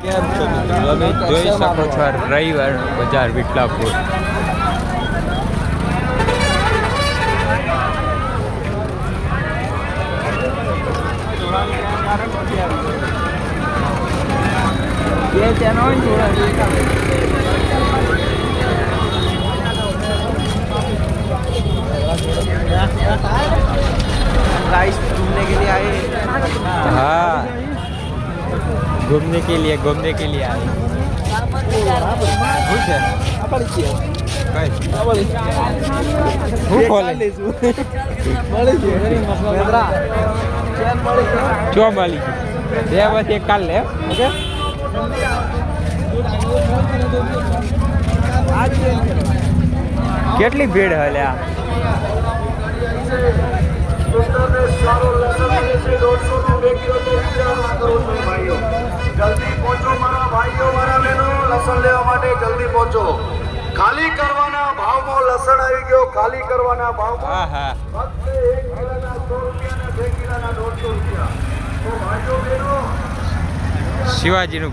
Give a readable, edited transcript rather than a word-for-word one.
કેમ છો મિત્રો? તમે જોઈ શકો છો રવિવાર બજાર વિઠલાપુર. गाइस घूमने के लिए आए। हाँ, घूमने के लिए आए. શું છે? કઈ? હું બોલે? ચો મળી બે પછી એક કાલ લે. ઓકે. કેટલી ભીડ હલ્યા. જલ્દી પહોંચો મારા ભાઈઓ મારા બહેનો, લસણ લેવા માટે જલ્દી પહોંચો. ખાલી કરવાના ભાવમાં લસણ આવી ગયો. ખાલી કરવાના ભાવમાં હા હા. ફક્ત 1 કિલોના 100 રૂપિયા અને 2 કિલોના 150 રૂપિયા. તો ભાઈઓ બહેનો શિવાજીનું